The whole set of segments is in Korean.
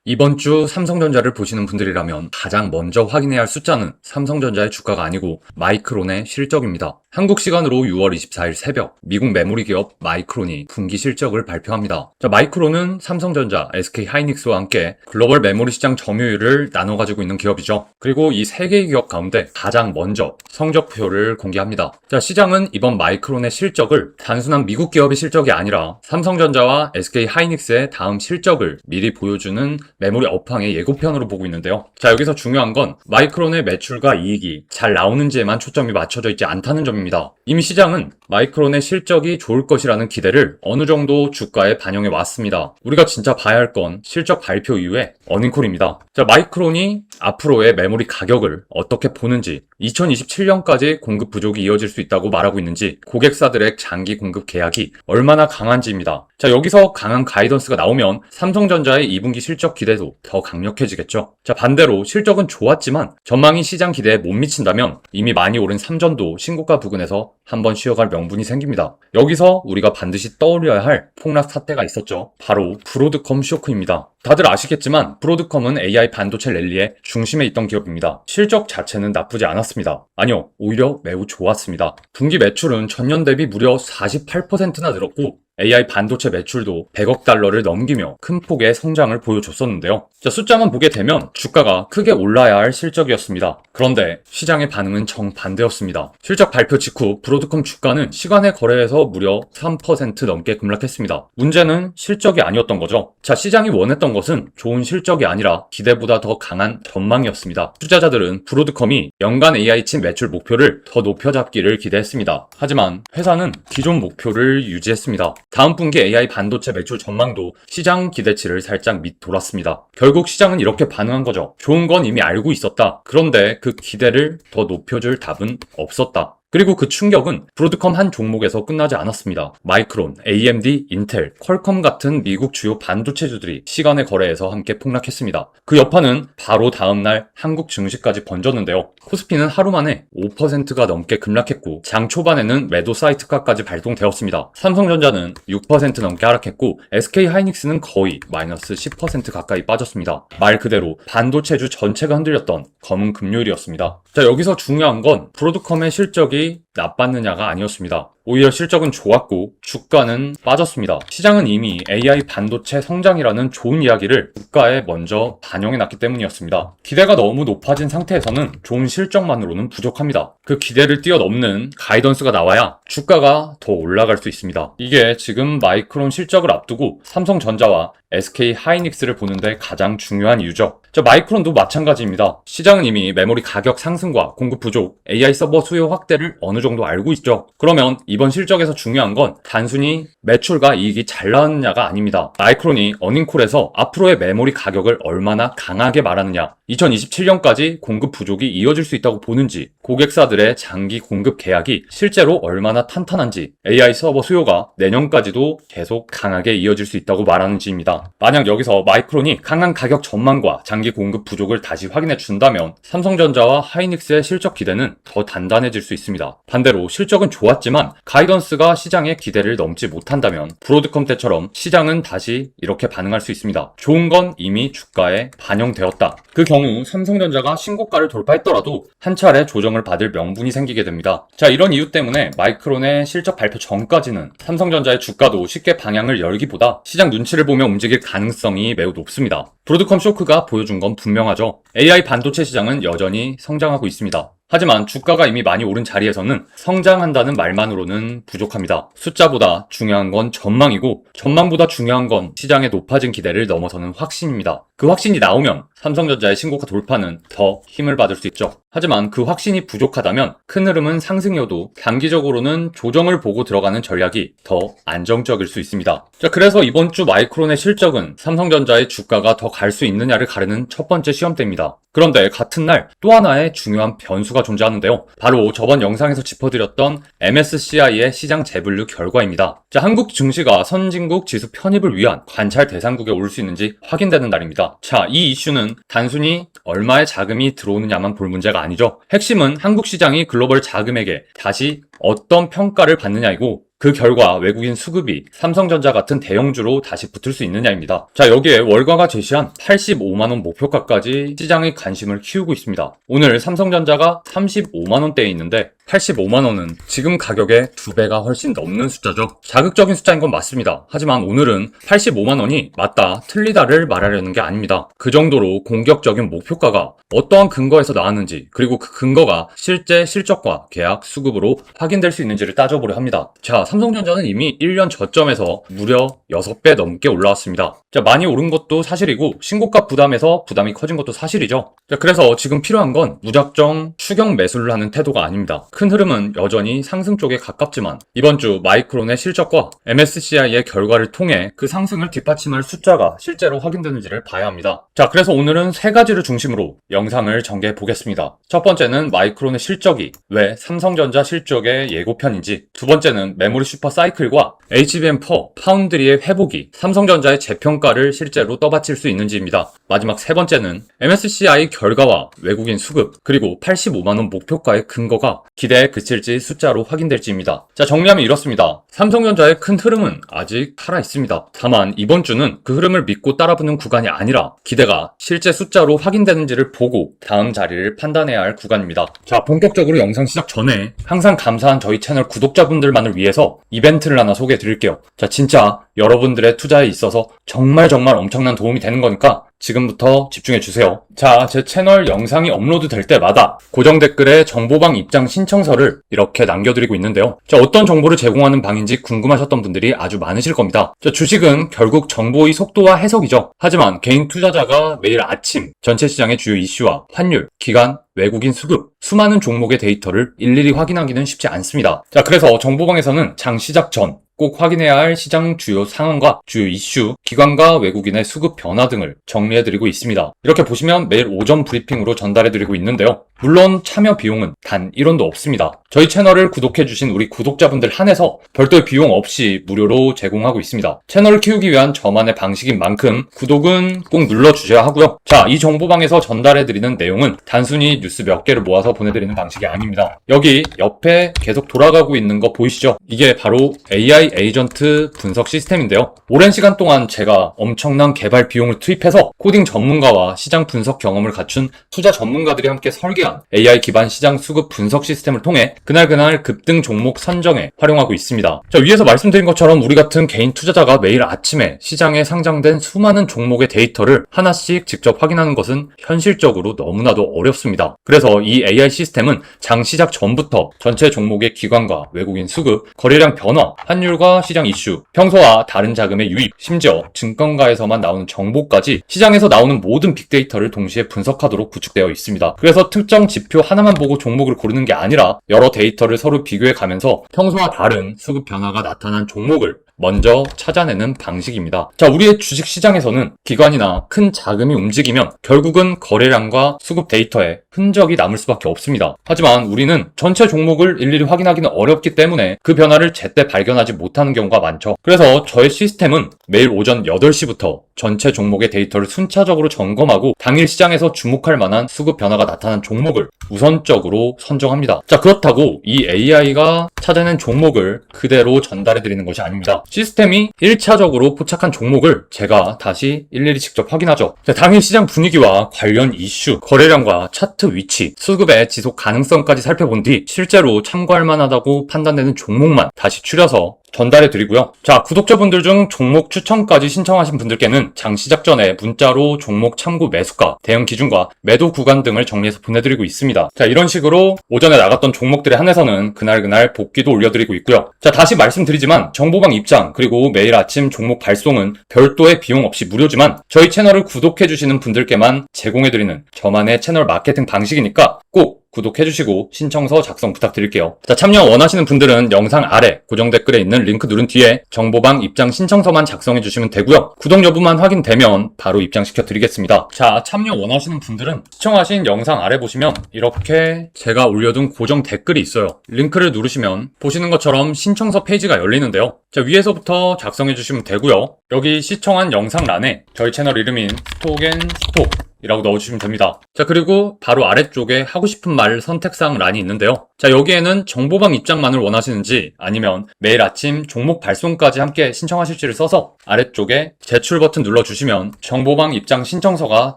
이번 주 삼성전자를 보시는 분들이라면 가장 먼저 확인해야 할 숫자는 삼성전자의 주가가 아니고 마이크론의 실적입니다. 한국 시간으로 6월 24일 새벽 미국 메모리 기업 마이크론이 분기 실적을 발표합니다. 마이크론은 삼성전자, SK하이닉스와 함께 글로벌 메모리 시장 점유율을 나눠 가지고 있는 기업이죠. 그리고 이 세 개의 기업 가운데 가장 먼저 성적표를 공개합니다. 시장은 이번 마이크론의 실적을 단순한 미국 기업의 실적이 아니라 삼성전자와 SK하이닉스의 다음 실적을 미리 보여주는 메모리 업황의 예고편으로 보고 있는데요. 여기서 중요한 건 마이크론의 매출과 이익이 잘 나오는지에만 초점이 맞춰져 있지 않다는 점입니다. 이미 시장은 마이크론의 실적이 좋을 것이라는 기대를 어느 정도 주가에 반영해 왔습니다. 우리가 진짜 봐야 할 건 실적 발표 이후에 어닝콜입니다. 마이크론이 앞으로의 메모리 가격을 어떻게 보는지, 2027년까지 공급 부족이 이어질 수 있다고 말하고 있는지, 고객사들의 장기 공급 계약이 얼마나 강한지입니다. 여기서 강한 가이던스가 나오면 삼성전자의 2분기 실적 기대도 더 강력해지겠죠. 반대로 실적은 좋았지만 전망이 시장 기대에 못 미친다면 이미 많이 오른 삼전도 신고가 부근에서 한번 쉬어갈 명분이 생깁니다. 여기서 우리가 반드시 떠올려야 할 폭락 사태가 있었죠. 바로 브로드컴 쇼크입니다. 다들 아시겠지만 브로드컴은 AI 반도체 랠리의 중심에 있던 기업입니다. 실적 자체는 나쁘지 않았습니다. 아니요, 오히려 매우 좋았습니다. 분기 매출은 전년 대비 무려 48%나 늘었고 AI 반도체 매출도 100억 달러를 넘기며 큰 폭의 성장을 보여줬었는데요. 숫자만 보게 되면 주가가 크게 올라야 할 실적이었습니다. 그런데 시장의 반응은 정반대였습니다. 실적 발표 직후 브로드컴 주가는 시간의 거래에서 무려 3% 넘게 급락했습니다. 문제는 실적이 아니었던 거죠. 시장이 원했던 것은 좋은 실적이 아니라 기대보다 더 강한 전망이었습니다. 투자자들은 브로드컴이 연간 AI 칩 매출 목표를 더 높여잡기를 기대했습니다. 하지만 회사는 기존 목표를 유지했습니다. 다음 분기 AI 반도체 매출 전망도 시장 기대치를 살짝 밑돌았습니다. 결국 시장은 이렇게 반응한 거죠. 좋은 건 이미 알고 있었다. 그런데 그 기대를 더 높여줄 답은 없었다. 그리고 그 충격은 브로드컴 한 종목에서 끝나지 않았습니다. 마이크론, AMD, 인텔, 퀄컴 같은 미국 주요 반도체주들이 시간의 거래에서 함께 폭락했습니다. 그 여파는 바로 다음날 한국 증시까지 번졌는데요. 코스피는 하루 만에 5%가 넘게 급락했고 장 초반에는 매도 사이트가까지 발동되었습니다. 삼성전자는 6% 넘게 하락했고 SK하이닉스는 거의 마이너스 10% 가까이 빠졌습니다. 말 그대로 반도체주 전체가 흔들렸던 검은 금요일이었습니다. 여기서 중요한 건 브로드컴의 실적이 나빴느냐가 아니었습니다. 오히려 실적은 좋았고 주가는 빠졌습니다. 시장은 이미 AI 반도체 성장이라는 좋은 이야기를 주가에 먼저 반영해놨기 때문이었습니다. 기대가 너무 높아진 상태에서는 좋은 실적만으로는 부족합니다. 그 기대를 뛰어넘는 가이던스가 나와야 주가가 더 올라갈 수 있습니다. 이게 지금 마이크론 실적을 앞두고 삼성전자와 SK하이닉스를 보는데 가장 중요한 이유죠. 마이크론도 마찬가지입니다. 시장은 이미 메모리 가격 상승과 공급 부족, AI 서버 수요 확대를 어느 정도 알고 있죠. 그러면 이번 실적에서 중요한 건 단순히 매출과 이익이 잘 나왔느냐가 아닙니다. 마이크론이 어닝콜에서 앞으로의 메모리 가격을 얼마나 강하게 말하느냐, 2027년까지 공급 부족이 이어질 수 있다고 보는지, 고객사들의 장기 공급 계약이 실제로 얼마나 탄탄한지, AI 서버 수요가 내년까지도 계속 강하게 이어질 수 있다고 말하는지입니다. 만약 여기서 마이크론이 강한 가격 전망과 장기 공급 부족을 다시 확인해 준다면 삼성전자와 하이닉스의 실적 기대는 더 단단해질 수 있습니다. 반대로 실적은 좋았지만 가이던스가 시장의 기대를 넘지 못한다면 브로드컴 때처럼 시장은 다시 이렇게 반응할 수 있습니다. 좋은 건 이미 주가에 반영되었다. 그 경우 삼성전자가 신고가를 돌파했더라도 한 차례 조정을 받을 명분이 생기게 됩니다. 이런 이유 때문에 마이크론의 실적 발표 전까지는 삼성전자의 주가도 쉽게 방향을 열기보다 시장 눈치를 보며 움직일 가능성이 매우 높습니다. 브로드컴 쇼크가 보여준 건 분명하죠. AI 반도체 시장은 여전히 성장하고 있습니다. 하지만 주가가 이미 많이 오른 자리에서는 성장한다는 말만으로는 부족합니다. 숫자보다 중요한 건 전망이고 전망보다 중요한 건 시장의 높아진 기대를 넘어서는 확신입니다. 그 확신이 나오면 삼성전자의 신고가 돌파는 더 힘을 받을 수 있죠. 하지만 그 확신이 부족하다면 큰 흐름은 상승이어도 단기적으로는 조정을 보고 들어가는 전략이 더 안정적일 수 있습니다. 그래서 이번 주 마이크론의 실적은 삼성전자의 주가가 더 갈 수 있느냐를 가르는 첫 번째 시험대입니다. 그런데 같은 날 또 하나의 중요한 변수가 존재하는데요. 바로 저번 영상에서 짚어드렸던 MSCI의 시장 재분류 결과입니다. 한국 증시가 선진국 지수 편입을 위한 관찰 대상국에 오를 수 있는지 확인되는 날입니다. 이 이슈는 단순히 얼마의 자금이 들어오느냐만 볼 문제가 아니죠. 핵심은 한국 시장이 글로벌 자금에게 다시 어떤 평가를 받느냐이고 그 결과 외국인 수급이 삼성전자 같은 대형주로 다시 붙을 수 있느냐입니다. 자, 여기에 월가가 제시한 85만원 목표가까지 시장의 관심을 키우고 있습니다. 오늘 삼성전자가 35만원대에 있는데 85만원은 지금 가격의 2배가 훨씬 넘는 숫자죠. 자극적인 숫자인 건 맞습니다. 하지만 오늘은 85만원이 맞다, 틀리다를 말하려는 게 아닙니다. 그 정도로 공격적인 목표가가 어떠한 근거에서 나왔는지, 그리고 그 근거가 실제 실적과 계약, 수급으로 확인될 수 있는지를 따져보려 합니다. 자, 삼성전자는 이미 1년 저점에서 무려 6배 넘게 올라왔습니다. 자, 많이 오른 것도 사실이고 신고가 부담에서 부담이 커진 것도 사실이죠. 자, 그래서 지금 필요한 건 무작정 추격 매수를 하는 태도가 아닙니다. 큰 흐름은 여전히 상승 쪽에 가깝지만 이번 주 마이크론의 실적과 MSCI의 결과를 통해 그 상승을 뒷받침할 숫자가 실제로 확인되는지를 봐야 합니다. 자, 그래서 오늘은 세 가지를 중심으로 영상을 전개해 보겠습니다. 첫 번째는 마이크론의 실적이 왜 삼성전자 실적의 예고편인지, 두 번째는 메모리 슈퍼 사이클과 HBM4 파운드리의 회복이 삼성전자의 재평가를 실제로 떠받칠 수 있는지입니다. 마지막 세 번째는 MSCI 결과와 외국인 수급, 그리고 85만원 목표가의 근거가 기대에 그칠지 숫자로 확인될지입니다. 자, 정리하면 이렇습니다. 삼성전자의 큰 흐름은 아직 살아있습니다. 다만 이번 주는 그 흐름을 믿고 따라붙는 구간이 아니라 기대가 실제 숫자로 확인되는지를 보고 다음 자리를 판단해야 할 구간입니다. 자, 본격적으로 영상 시작 전에 항상 감사한 저희 채널 구독자분들만을 위해서 이벤트를 하나 소개해 드릴게요. 자, 진짜 여러분들의 투자에 있어서 정말 엄청난 도움이 되는 거니까 지금부터 집중해주세요. 자, 제 채널 영상이 업로드 될 때마다 고정 댓글에 정보방 입장 신청서를 이렇게 남겨드리고 있는데요. 자, 어떤 정보를 제공하는 방인지 궁금하셨던 분들이 아주 많으실 겁니다. 자, 주식은 결국 정보의 속도와 해석이죠. 하지만 개인 투자자가 매일 아침 전체 시장의 주요 이슈와 환율, 기간, 외국인 수급, 수많은 종목의 데이터를 일일이 확인하기는 쉽지 않습니다. 자, 그래서 정보방에서는 장 시작 전 꼭 확인해야 할 시장 주요 상황과 주요 이슈, 기관과 외국인의 수급 변화 등을 정리해드리고 있습니다. 이렇게 보시면 매일 오전 브리핑으로 전달해드리고 있는데요. 물론 참여 비용은 단 1원도 없습니다. 저희 채널을 구독해주신 우리 구독자분들 한해서 별도의 비용 없이 무료로 제공하고 있습니다. 채널을 키우기 위한 저만의 방식인 만큼 구독은 꼭 눌러주셔야 하고요. 자, 이 정보방에서 전달해드리는 내용은 단순히 뉴스 몇 개를 모아서 보내드리는 방식이 아닙니다. 여기 옆에 계속 돌아가고 있는 거 보이시죠? 이게 바로 AI 에이전트 분석 시스템인데요. 오랜 시간 동안 제가 엄청난 개발 비용을 투입해서 코딩 전문가와 시장 분석 경험을 갖춘 투자 전문가들이 함께 설계한 AI 기반 시장 수급 분석 시스템을 통해 그날 급등 종목 선정에 활용하고 있습니다. 자, 위에서 말씀드린 것처럼 우리 같은 개인 투자자가 매일 아침에 시장에 상장된 수많은 종목의 데이터를 하나씩 직접 확인하는 것은 현실적으로 너무나도 어렵습니다. 그래서 이 AI 시스템은 장 시작 전부터 전체 종목의 기관과 외국인 수급, 거래량 변화, 환율과 시장 이슈, 평소와 다른 자금의 유입, 심지어 증권가에서만 나오는 정보까지 시장에서 나오는 모든 빅데이터를 동시에 분석하도록 구축되어 있습니다. 그래서 특정 지표 하나만 보고 종목을 고르는 게 아니라 여러 데이터를 서로 비교해 가면서 평소와 다른 수급 변화가 나타난 종목을 먼저 찾아내는 방식입니다. 자, 우리의 주식 시장에서는 기관이나 큰 자금이 움직이면 결국은 거래량과 수급 데이터에 흔적이 남을 수밖에 없습니다. 하지만 우리는 전체 종목을 일일이 확인하기는 어렵기 때문에 그 변화를 제때 발견하지 못하는 경우가 많죠. 그래서 저의 시스템은 매일 오전 8시부터 전체 종목의 데이터를 순차적으로 점검하고 당일 시장에서 주목할 만한 수급 변화가 나타난 종목을 우선적으로 선정합니다. 자, 그렇다고 이 AI가 찾아낸 종목을 그대로 전달해드리는 것이 아닙니다. 시스템이 1차적으로 포착한 종목을 제가 다시 일일이 직접 확인하죠. 자, 당일 시장 분위기와 관련 이슈, 거래량과 차트 위치, 수급의 지속 가능성까지 살펴본 뒤 실제로 참고할 만하다고 판단되는 종목만 다시 추려서 전달해드리고요. 자, 구독자분들 중 종목 추천까지 신청하신 분들께는 장 시작 전에 문자로 종목 참고 매수가, 대응 기준과 매도 구간 등을 정리해서 보내드리고 있습니다. 자, 이런 식으로 오전에 나갔던 종목들에 한해서는 그날 복귀도 올려드리고 있고요. 자, 다시 말씀드리지만 정보방 입장 그리고 매일 아침 종목 발송은 별도의 비용 없이 무료지만 저희 채널을 구독해주시는 분들께만 제공해드리는 저만의 채널 마케팅 방식이니까 꼭 구독해주시고 신청서 작성 부탁드릴게요. 자, 참여 원하시는 분들은 영상 아래 고정 댓글에 있는 링크 누른 뒤에 정보방 입장 신청서만 작성해주시면 되고요. 구독 여부만 확인되면 바로 입장시켜 드리겠습니다. 자, 참여 원하시는 분들은 시청하신 영상 아래 보시면 이렇게 제가 올려둔 고정 댓글이 있어요. 링크를 누르시면 보시는 것처럼 신청서 페이지가 열리는데요. 자, 위에서부터 작성해주시면 되고요. 여기 시청한 영상란에 저희 채널 이름인 스톡앤스톡 이라고 넣어주시면 됩니다. 자, 그리고 바로 아래쪽에 하고 싶은 말 선택사항 란이 있는데요. 자, 여기에는 정보방 입장만을 원하시는지 아니면 매일 아침 종목 발송까지 함께 신청하실지를 써서 아래쪽에 제출 버튼 눌러주시면 정보방 입장 신청서가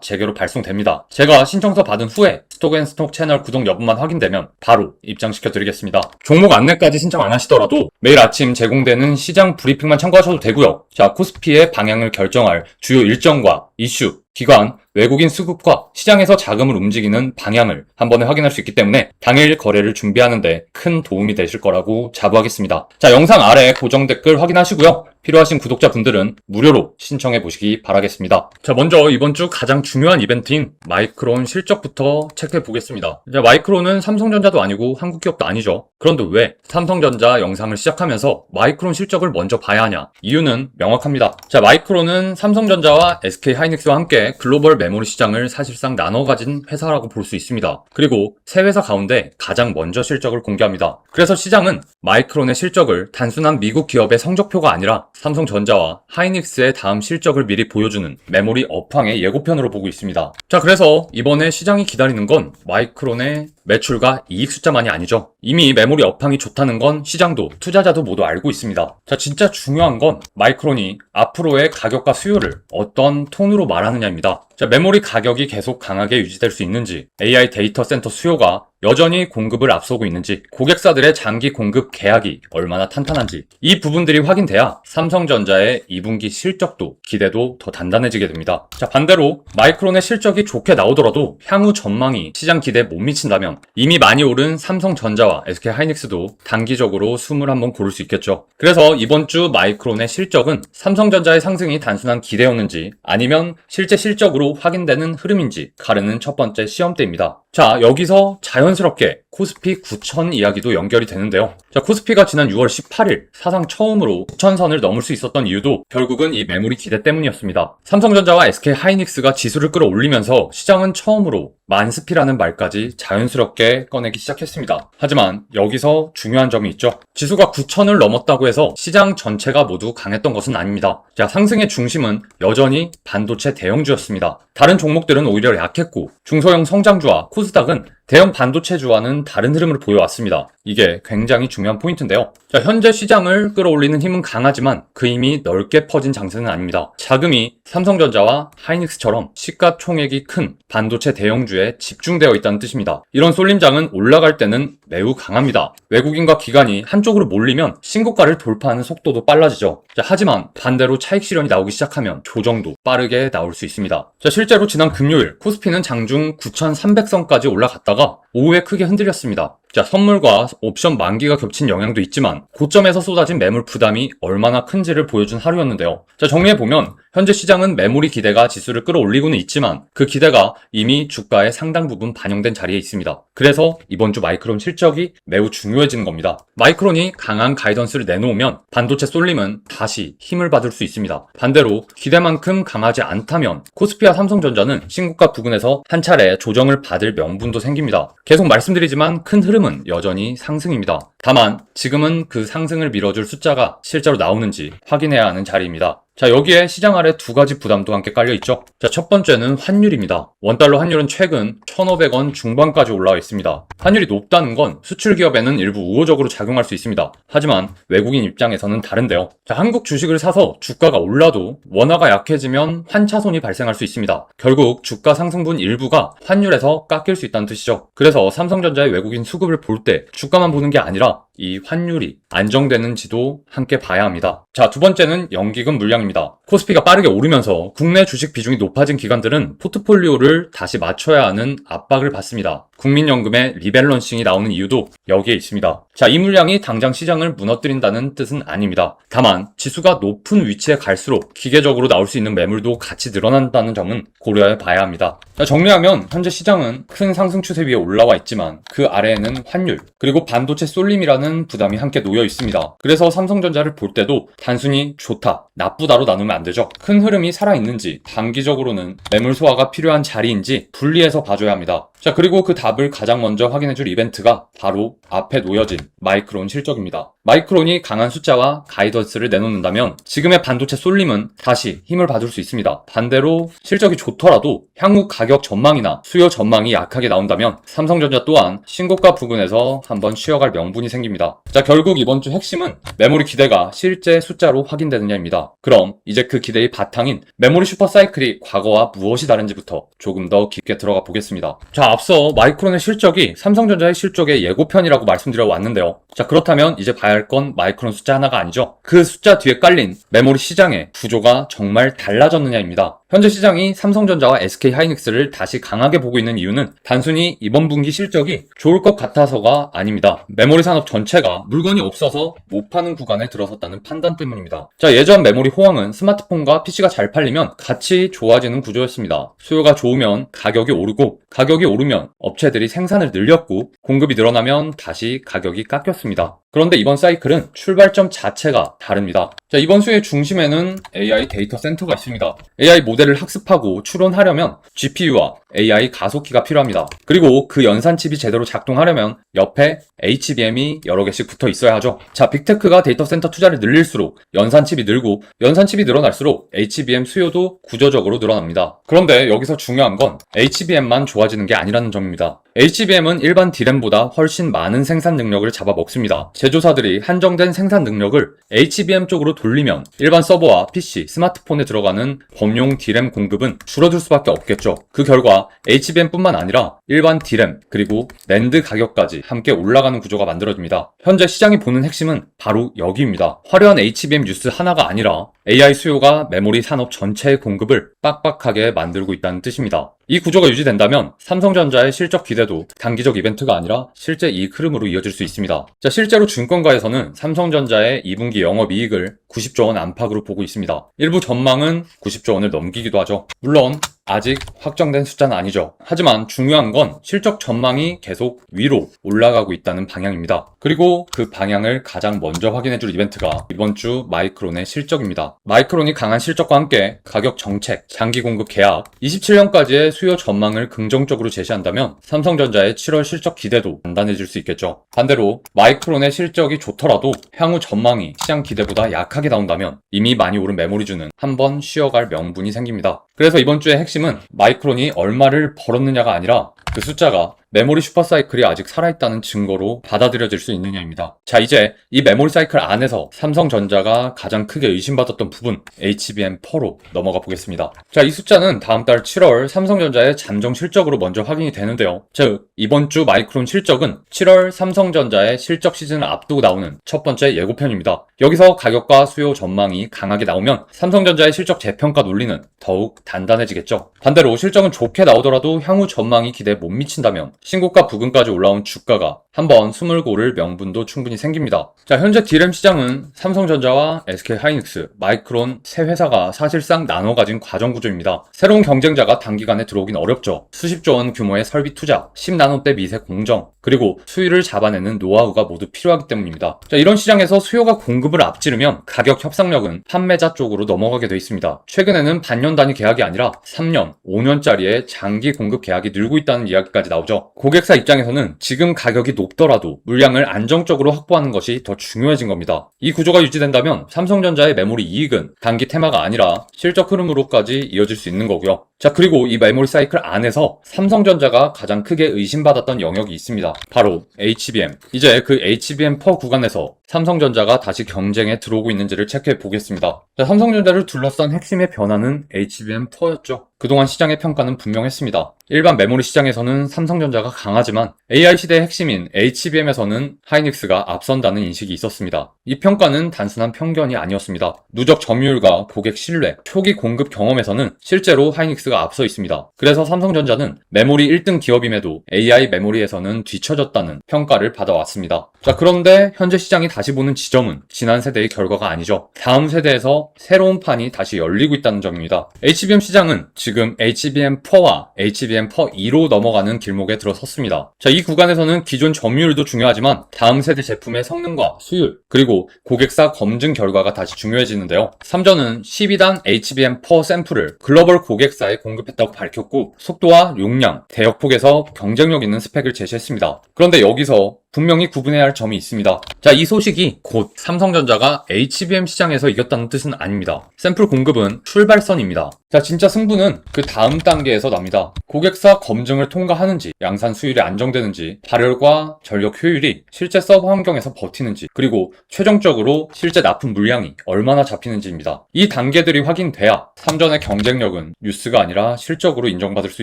제게로 발송됩니다. 제가 신청서 받은 후에 스톡앤스톡 채널 구독 여부만 확인되면 바로 입장시켜 드리겠습니다. 종목 안내까지 신청 안 하시더라도 매일 아침 제공되는 시장 브리핑만 참고하셔도 되고요. 자, 코스피의 방향을 결정할 주요 일정과 이슈, 기관, 외국인 수급과 시장에서 자금을 움직이는 방향을 한 번에 확인할 수 있기 때문에 당일 거래를 준비하는데 큰 도움이 되실 거라고 자부하겠습니다. 자, 영상 아래 고정 댓글 확인하시고요. 필요하신 구독자분들은 무료로 신청해 보시기 바라겠습니다. 자, 먼저 이번 주 가장 중요한 이벤트인 마이크론 실적부터 체크해 보겠습니다. 자, 마이크론은 삼성전자도 아니고 한국 기업도 아니죠. 그런데 왜 삼성전자 영상을 시작하면서 마이크론 실적을 먼저 봐야 하냐? 이유는 명확합니다. 자, 마이크론은 삼성전자와 SK하이닉스와 함께 글로벌 메모리 시장을 사실상 나눠 가진 회사라고 볼 수 있습니다. 그리고 세 회사 가운데 가장 먼저 실적을 공개합니다. 그래서 시장은 마이크론의 실적을 단순한 미국 기업의 성적표가 아니라 삼성전자와 하이닉스의 다음 실적을 미리 보여주는 메모리 업황의 예고편으로 보고 있습니다. 자, 그래서 이번에 시장이 기다리는 건 마이크론의 매출과 이익 숫자만이 아니죠. 이미 메모리 업황이 좋다는 건 시장도 투자자도 모두 알고 있습니다. 자, 진짜 중요한 건 마이크론이 앞으로의 가격과 수요를 어떤 톤으로 말하느냐입니다. 자, 메모리 가격이 계속 강하게 유지될 수 있는지, AI 데이터 센터 수요가 여전히 공급을 앞서고 있는지, 고객사들의 장기 공급 계약이 얼마나 탄탄한지, 이 부분들이 확인돼야 삼성전자의 2분기 실적도 기대도 더 단단해지게 됩니다. 자, 반대로 마이크론의 실적이 좋게 나오더라도 향후 전망이 시장 기대에 못 미친다면 이미 많이 오른 삼성전자와 SK하이닉스도 단기적으로 숨을 한번 고를 수 있겠죠. 그래서 이번 주 마이크론의 실적은 삼성전자의 상승이 단순한 기대였는지 아니면 실제 실적으로 확인되는 흐름인지 가르는 첫 번째 시험대입니다. 자, 여기서 자연스럽게 코스피 9,000 이야기도 연결이 되는데요. 자, 코스피가 지난 6월 18일 사상 처음으로 9,000선을 넘을 수 있었던 이유도 결국은 이 메모리 기대 때문이었습니다. 삼성전자와 SK하이닉스가 지수를 끌어올리면서 시장은 처음으로 만스피라는 말까지 자연스럽게 꺼내기 시작했습니다. 하지만 여기서 중요한 점이 있죠. 지수가 9,000을 넘었다고 해서 시장 전체가 모두 강했던 것은 아닙니다. 자, 상승의 중심은 여전히 반도체 대형주였습니다. 다른 종목들은 오히려 약했고 중소형 성장주와 코스닥은 대형 반도체주와는 다른 흐름을 보여왔습니다. 이게 굉장히 중요한 포인트인데요. 자, 현재 시장을 끌어올리는 힘은 강하지만 그 힘이 넓게 퍼진 장세는 아닙니다. 자금이 삼성전자와 하이닉스처럼 시가총액이 큰 반도체 대형주에 집중되어 있다는 뜻입니다. 이런 쏠림장은 올라갈 때는 매우 강합니다. 외국인과 기관이 한쪽으로 몰리면 신고가를 돌파하는 속도도 빨라지죠. 자, 하지만 반대로 차익 실현이 나오기 시작하면 조정도 빠르게 나올 수 있습니다. 자, 실제로 지난 금요일 코스피는 장중 9,300선까지 올라갔다가 오후에 크게 흔들렸습니다. 자, 선물과 옵션 만기가 겹친 영향도 있지만 고점에서 쏟아진 매물 부담이 얼마나 큰지를 보여준 하루였는데요. 자, 정리해보면 현재 시장은 메모리 기대가 지수를 끌어올리고는 있지만 그 기대가 이미 주가의 상당 부분 반영된 자리에 있습니다. 그래서 이번 주 마이크론 실적이 매우 중요해지는 겁니다. 마이크론이 강한 가이던스를 내놓으면 반도체 쏠림은 다시 힘을 받을 수 있습니다. 반대로 기대만큼 강하지 않다면 코스피와 삼성전자는 신고가 부근에서 한 차례 조정을 받을 명분도 생깁니다. 계속 말씀드리지만 큰 흐름은 여전히 상승입니다. 다만 지금은 그 상승을 밀어줄 숫자가 실제로 나오는지 확인해야 하는 자리입니다. 자, 여기에 시장 아래 두 가지 부담도 함께 깔려있죠. 자, 첫 번째는 환율입니다. 원달러 환율은 최근 1,500원 중반까지 올라와 있습니다. 환율이 높다는 건 수출 기업에는 일부 우호적으로 작용할 수 있습니다. 하지만 외국인 입장에서는 다른데요. 자, 한국 주식을 사서 주가가 올라도 원화가 약해지면 환차손이 발생할 수 있습니다. 결국 주가 상승분 일부가 환율에서 깎일 수 있다는 뜻이죠. 그래서 삼성전자의 외국인 수급을 볼 때 주가만 보는 게 아니라 이 환율이 안정되는지도 함께 봐야 합니다. 자, 두 번째는 연기금 물량입니다. 코스피가 빠르게 오르면서 국내 주식 비중이 높아진 기관들은 포트폴리오를 다시 맞춰야 하는 압박을 받습니다. 국민연금의 리밸런싱이 나오는 이유도 여기에 있습니다. 자, 이 물량이 당장 시장을 무너뜨린다는 뜻은 아닙니다. 다만 지수가 높은 위치에 갈수록 기계적으로 나올 수 있는 매물도 같이 늘어난다는 점은 고려해 봐야 합니다. 자, 정리하면 현재 시장은 큰 상승 추세 위에 올라와 있지만 그 아래에는 환율 그리고 반도체 쏠림이라는 부담이 함께 놓여 있습니다. 그래서 삼성전자를 볼 때도 단순히 좋다, 나쁘다로 나누면 안 되죠. 큰 흐름이 살아있는지 단기적으로는 매물 소화가 필요한 자리인지 분리해서 봐줘야 합니다. 자, 그리고 그 답을 가장 먼저 확인해줄 이벤트가 바로 앞에 놓여진 마이크론 실적입니다. 마이크론이 강한 숫자와 가이던스를 내놓는다면 지금의 반도체 쏠림은 다시 힘을 받을 수 있습니다. 반대로 실적이 좋더라도 향후 가격 가격 전망이나 수요 전망이 약하게 나온다면 삼성전자 또한 신고가 부근에서 한번 쉬어갈 명분이 생깁니다. 자, 결국 이번 주 핵심은 메모리 기대가 실제 숫자로 확인되느냐입니다. 그럼 이제 그 기대의 바탕인 메모리 슈퍼사이클이 과거와 무엇이 다른지부터 조금 더 깊게 들어가 보겠습니다. 자, 앞서 마이크론의 실적이 삼성전자의 실적의 예고편이라고 말씀드려 왔는데요. 자, 그렇다면 이제 봐야 할 건 마이크론 숫자 하나가 아니죠. 그 숫자 뒤에 깔린 메모리 시장의 구조가 정말 달라졌느냐입니다. 현재 시장이 삼성전자와 SK하이닉스를 다시 강하게 보고 있는 이유는 단순히 이번 분기 실적이 좋을 것 같아서가 아닙니다. 메모리 산업 전체가 물건이 없어서 못 파는 구간에 들어섰다는 판단 때문입니다. 자, 예전 메모리 호황은 스마트폰과 PC가 잘 팔리면 같이 좋아지는 구조였습니다. 수요가 좋으면 가격이 오르고, 가격이 오르면 업체들이 생산을 늘렸고, 공급이 늘어나면 다시 가격이 깎였습니다. 그런데 이번 사이클은 출발점 자체가 다릅니다. 자, 이번 수요의 중심에는 AI 데이터 센터가 있습니다. AI 모델을 학습하고 추론하려면 GPU와 AI 가속기가 필요합니다. 그리고 그 연산칩이 제대로 작동하려면 옆에 HBM이 여러 개씩 붙어 있어야 하죠. 자, 빅테크가 데이터 센터 투자를 늘릴수록 연산칩이 늘고, 연산칩이 늘어날수록 HBM 수요도 구조적으로 늘어납니다. 그런데 여기서 중요한 건 HBM만 좋아지는 게 아니라는 점입니다. HBM은 일반 D램보다 훨씬 많은 생산 능력을 잡아먹습니다. 제조사들이 한정된 생산 능력을 HBM 쪽으로 돌리면 일반 서버와 PC, 스마트폰에 들어가는 범용 D램 공급은 줄어들 수밖에 없겠죠. 그 결과 HBM뿐만 아니라 일반 D램 그리고 낸드 가격까지 함께 올라가는 구조가 만들어집니다. 현재 시장이 보는 핵심은 바로 여기입니다. 화려한 HBM 뉴스 하나가 아니라 AI 수요가 메모리 산업 전체의 공급을 빡빡하게 만들고 있다는 뜻입니다. 이 구조가 유지된다면 삼성전자의 실적 기대도 단기적 이벤트가 아니라 실제 이익 흐름으로 이어질 수 있습니다. 자, 실제로 증권가에서는 삼성전자의 2분기 영업이익을 90조 원 안팎으로 보고 있습니다. 일부 전망은 90조 원을 넘기기도 하죠. 물론 아직 확정된 숫자는 아니죠. 하지만 중요한 건 실적 전망이 계속 위로 올라가고 있다는 방향입니다. 그리고 그 방향을 가장 먼저 확인해줄 이벤트가 이번 주 마이크론의 실적입니다. 마이크론이 강한 실적과 함께 가격 정책, 장기 공급 계약, 27년까지의 수요 전망을 긍정적으로 제시한다면 삼성전자의 7월 실적 기대도 단단해질 수 있겠죠. 반대로 마이크론의 실적이 좋더라도 향후 전망이 시장 기대보다 약하게 나온다면 이미 많이 오른 메모리주는 한번 쉬어갈 명분이 생깁니다. 그래서 이번 주의 핵심은 마이크론이 얼마를 벌었느냐가 아니라 그 숫자가 메모리 슈퍼사이클이 아직 살아있다는 증거로 받아들여질 수 있느냐입니다. 자, 이제 이 메모리 사이클 안에서 삼성전자가 가장 크게 의심받았던 부분 HBM4로 넘어가 보겠습니다. 자, 이 숫자는 다음 달 7월 삼성전자의 잠정 실적으로 먼저 확인이 되는데요. 즉, 이번 주 마이크론 실적은 7월 삼성전자의 실적 시즌을 앞두고 나오는 첫 번째 예고편입니다. 여기서 가격과 수요 전망이 강하게 나오면 삼성전자의 실적 재평가 논리는 더욱 단단해지겠죠. 반대로 실적은 좋게 나오더라도 향후 전망이 기대에 못 미친다면 신고가 부근까지 올라온 주가가 한번 숨을 고를 명분도 충분히 생깁니다. 자, 현재 D램 시장은 삼성전자와 SK하이닉스, 마이크론 세 회사가 사실상 나눠 가진 과정 구조입니다. 새로운 경쟁자가 단기간에 들어오긴 어렵죠. 수십조 원 규모의 설비 투자, 10나노대 미세 공정, 그리고 수위를 잡아내는 노하우가 모두 필요하기 때문입니다. 자, 이런 시장에서 수요가 공급을 앞지르면 가격 협상력은 판매자 쪽으로 넘어가게 돼 있습니다. 최근에는 반년 단위 계약이 아니라 3년, 5년짜리의 장기 공급 계약이 늘고 있다는 이야기까지 나오죠. 고객사 입장에서는 지금 가격이 높더라도 물량을 안정적으로 확보하는 것이 더 중요해진 겁니다. 이 구조가 유지된다면 삼성전자의 메모리 이익은 단기 테마가 아니라 실적 흐름으로까지 이어질 수 있는 거고요. 자, 그리고 이 메모리 사이클 안에서 삼성전자가 가장 크게 의심받았던 영역이 있습니다. 바로 HBM. 이제 그 HBM4 구간에서 삼성전자가 다시 경쟁에 들어오고 있는지를 체크해 보겠습니다. 자, 삼성전자를 둘러싼 핵심의 변화는 HBM4였죠. 그동안 시장의 평가는 분명했습니다. 일반 메모리 시장에서는 삼성전자가 강하지만 AI 시대의 핵심인 HBM에서는 하이닉스가 앞선다는 인식이 있었습니다. 이 평가는 단순한 편견이 아니었습니다. 누적 점유율과 고객 신뢰, 초기 공급 경험에서는 실제로 하이닉스가 앞서 있습니다. 그래서 삼성전자는 메모리 1등 기업임에도 AI 메모리에서는 뒤처졌다는 평가를 받아왔습니다. 자, 그런데 현재 시장이 다시 보는 지점은 지난 세대의 결과가 아니죠. 다음 세대에서 새로운 판이 다시 열리고 있다는 점입니다. HBM 시장은 지금 HBM4와 HBM4E로 넘어가는 길목에 들어섰습니다. 자, 이 구간에서는 기존 점유율도 중요하지만 다음 세대 제품의 성능과 수율, 그리고 고객사 검증 결과가 다시 중요해지는데요. 삼전은 12단 HBM4 샘플을 글로벌 고객사에 공급했다고 밝혔고 속도와 용량, 대역폭에서 경쟁력 있는 스펙을 제시했습니다. 그런데 여기서 분명히 구분해야 할 점이 있습니다. 자, 이 소식이 곧 삼성전자가 HBM 시장에서 이겼다는 뜻은 아닙니다. 샘플 공급은 출발선입니다. 자, 진짜 승부는 그 다음 단계에서 납니다. 고객사 검증을 통과하는지, 양산 수율이 안정되는지, 발열과 전력 효율이 실제 서버 환경에서 버티는지, 그리고 최종적으로 실제 납품 물량이 얼마나 잡히는지입니다. 이 단계들이 확인돼야 삼전의 경쟁력은 뉴스가 아니라 실적으로 인정받을 수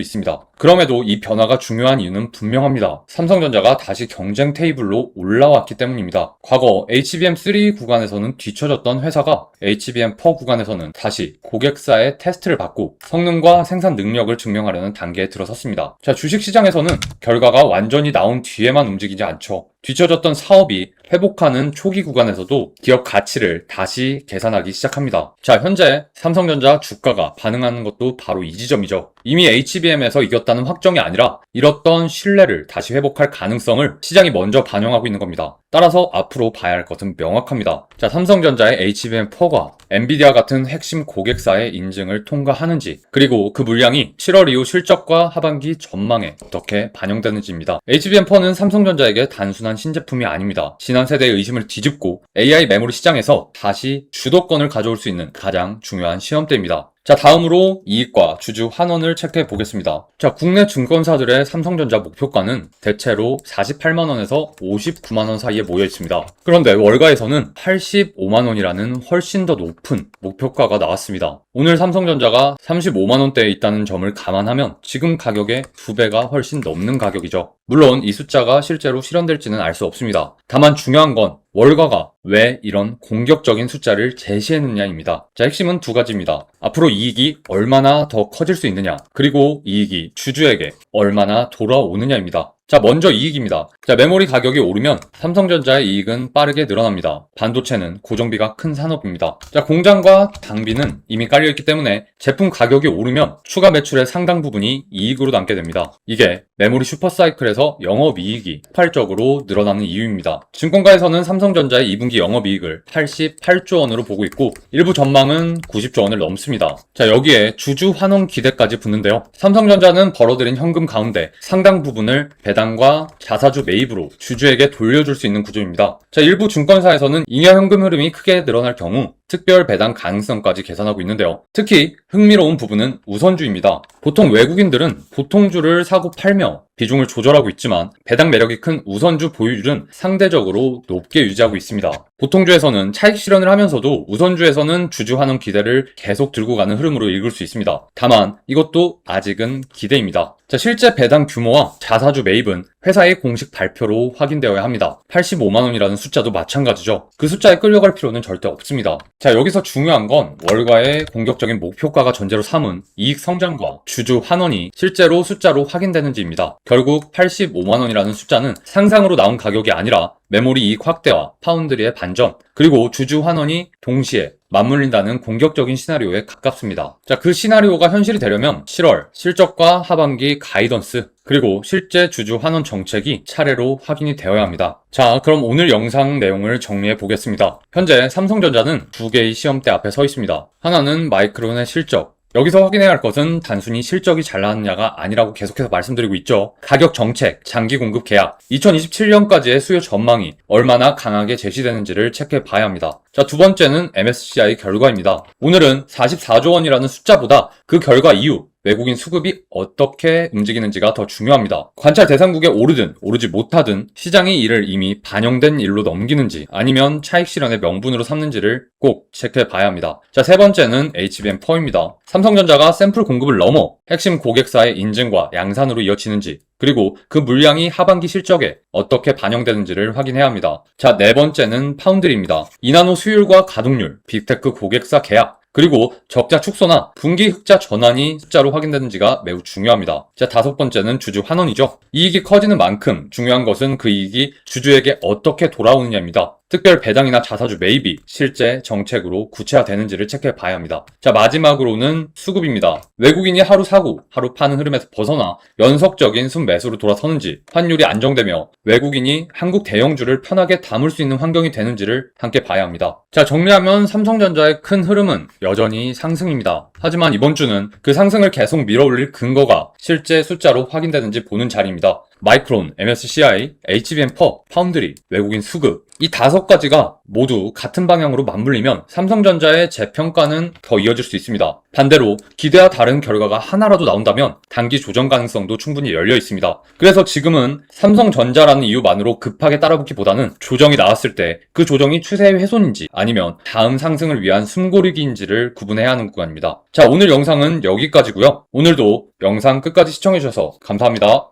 있습니다. 그럼에도 이 변화가 중요한 이유는 분명합니다. 삼성전자가 다시 경쟁 테이블로 올라왔기 때문입니다. 과거 HBM3 구간에서는 뒤처졌던 회사가 HBM4 구간에서는 다시 고객사의 테스트를 받고 성능과 생산 능력을 증명하려는 단계에 들어섰습니다. 자, 주식시장에서는 결과가 완전히 나온 뒤에만 움직이지 않죠. 뒤처졌던 사업이 회복하는 초기 구간에서도 기업 가치를 다시 계산하기 시작합니다. 자, 현재 삼성전자 주가가 반응하는 것도 바로 이 지점이죠. 이미 HBM에서 이겼다는 확정이 아니라 잃었던 신뢰를 다시 회복할 가능성을 시장이 먼저 반영하고 있는 겁니다. 따라서 앞으로 봐야 할 것은 명확합니다. 자, 삼성전자의 HBM4가 엔비디아 같은 핵심 고객사의 인증을 통과하는지, 그리고 그 물량이 7월 이후 실적과 하반기 전망에 어떻게 반영되는지입니다. HBM4는 삼성전자에게 단순한 신제품이 아닙니다. 지난 세대의 의심을 뒤집고 AI 메모리 시장에서 다시 주도권을 가져올 수 있는 가장 중요한 시험대입니다. 자, 다음으로 이익과 주주 환원을 체크해 보겠습니다. 자, 국내 증권사들의 삼성전자 목표가는 대체로 48만원에서 59만원 사이에 모여 있습니다. 그런데 월가에서는 85만원이라는 훨씬 더 높은 목표가가 나왔습니다. 오늘 삼성전자가 35만원대에 있다는 점을 감안하면 지금 가격의 2배가 훨씬 넘는 가격이죠. 물론 이 숫자가 실제로 실현될지는 알 수 없습니다. 다만 중요한 건 월가가 왜 이런 공격적인 숫자를 제시했느냐입니다. 자, 핵심은 두 가지입니다. 앞으로 이익이 얼마나 더 커질 수 있느냐, 그리고 이익이 주주에게 얼마나 돌아오느냐입니다. 자, 먼저 이익입니다. 자, 메모리 가격이 오르면 삼성전자의 이익은 빠르게 늘어납니다. 반도체는 고정비가 큰 산업입니다. 자, 공장과 장비는 이미 깔려있기 때문에 제품 가격이 오르면 추가 매출의 상당 부분이 이익으로 남게 됩니다. 이게 메모리 슈퍼사이클에서 영업이익이 폭발적으로 늘어나는 이유입니다. 증권가에서는 삼성전자의 2분기 영업이익을 88조 원으로 보고 있고 일부 전망은 90조 원을 넘습니다. 자, 여기에 주주 환원 기대까지 붙는데요. 삼성전자는 벌어들인 현금 가운데 상당 부분을 배당과 자사주 매입으로 주주에게 돌려줄 수 있는 구조입니다. 자, 일부 증권사에서는 잉여 현금 흐름이 크게 늘어날 경우 특별 배당 가능성까지 계산하고 있는데요. 특히 흥미로운 부분은 우선주입니다. 보통 외국인들은 보통주를 사고 팔며 비중을 조절하고 있지만 배당 매력이 큰 우선주 보유율은 상대적으로 높게 유지하고 있습니다. 보통주에서는 차익 실현을 하면서도 우선주에서는 주주 환원 기대를 계속 들고 가는 흐름으로 읽을 수 있습니다. 다만 이것도 아직은 기대입니다. 자, 실제 배당 규모와 자사주 매입은 회사의 공식 발표로 확인되어야 합니다. 85만원이라는 숫자도 마찬가지죠. 그 숫자에 끌려갈 필요는 절대 없습니다. 자, 여기서 중요한 건 월가의 공격적인 목표가가 전제로 삼은 이익 성장과 주주 환원이 실제로 숫자로 확인되는지입니다. 결국 85만원이라는 숫자는 상상으로 나온 가격이 아니라 메모리 이익 확대와 파운드리의 반전, 그리고 주주 환원이 동시에 맞물린다는 공격적인 시나리오에 가깝습니다. 자, 그 시나리오가 현실이 되려면 7월 실적과 하반기 가이던스, 그리고 실제 주주 환원 정책이 차례로 확인이 되어야 합니다. 자, 그럼 오늘 영상 내용을 정리해 보겠습니다. 현재 삼성전자는 두 개의 시험대 앞에 서 있습니다. 하나는 마이크론의 실적, 여기서 확인해야 할 것은 단순히 실적이 잘 나왔냐가 아니라고 계속해서 말씀드리고 있죠. 가격 정책, 장기 공급 계약, 2027년까지의 수요 전망이 얼마나 강하게 제시되는지를 체크해 봐야 합니다. 자, 두 번째는 MSCI 결과입니다. 오늘은 44조 원이라는 숫자보다 그 결과 이후 외국인 수급이 어떻게 움직이는지가 더 중요합니다. 관찰 대상국에 오르든 오르지 못하든 시장이 이를 이미 반영된 일로 넘기는지 아니면 차익 실현의 명분으로 삼는지를 꼭 체크해 봐야 합니다. 자, 세 번째는 HBM4입니다. 삼성전자가 샘플 공급을 넘어 핵심 고객사의 인증과 양산으로 이어지는지, 그리고 그 물량이 하반기 실적에 어떻게 반영되는지를 확인해야 합니다. 자, 네 번째는 파운드리입니다. 이나노 수율과 가동률, 빅테크 고객사 계약, 그리고 적자 축소나 분기 흑자 전환이 숫자로 확인되는지가 매우 중요합니다. 자, 다섯 번째는 주주 환원이죠. 이익이 커지는 만큼 중요한 것은 그 이익이 주주에게 어떻게 돌아오느냐입니다. 특별 배당이나 자사주 매입이 실제 정책으로 구체화되는지를 체크해 봐야 합니다. 자, 마지막으로는 수급입니다. 외국인이 하루 사고 하루 파는 흐름에서 벗어나 연속적인 순매수로 돌아서는지, 환율이 안정되며 외국인이 한국 대형주를 편하게 담을 수 있는 환경이 되는지를 함께 봐야 합니다. 자, 정리하면 삼성전자의 큰 흐름은 여전히 상승입니다. 하지만 이번 주는 그 상승을 계속 밀어올릴 근거가 실제 숫자로 확인되는지 보는 자리입니다. 마이크론, MSCI, HBM-퍼, 파운드리, 외국인 수급 이 5가지가 모두 같은 방향으로 맞물리면 삼성전자의 재평가는 더 이어질 수 있습니다. 반대로 기대와 다른 결과가 하나라도 나온다면 단기 조정 가능성도 충분히 열려 있습니다. 그래서 지금은 삼성전자라는 이유만으로 급하게 따라붙기보다는 조정이 나왔을 때 그 조정이 추세의 훼손인지 아니면 다음 상승을 위한 숨고르기인지를 구분해야 하는 구간입니다. 자, 오늘 영상은 여기까지고요. 오늘도 영상 끝까지 시청해주셔서 감사합니다.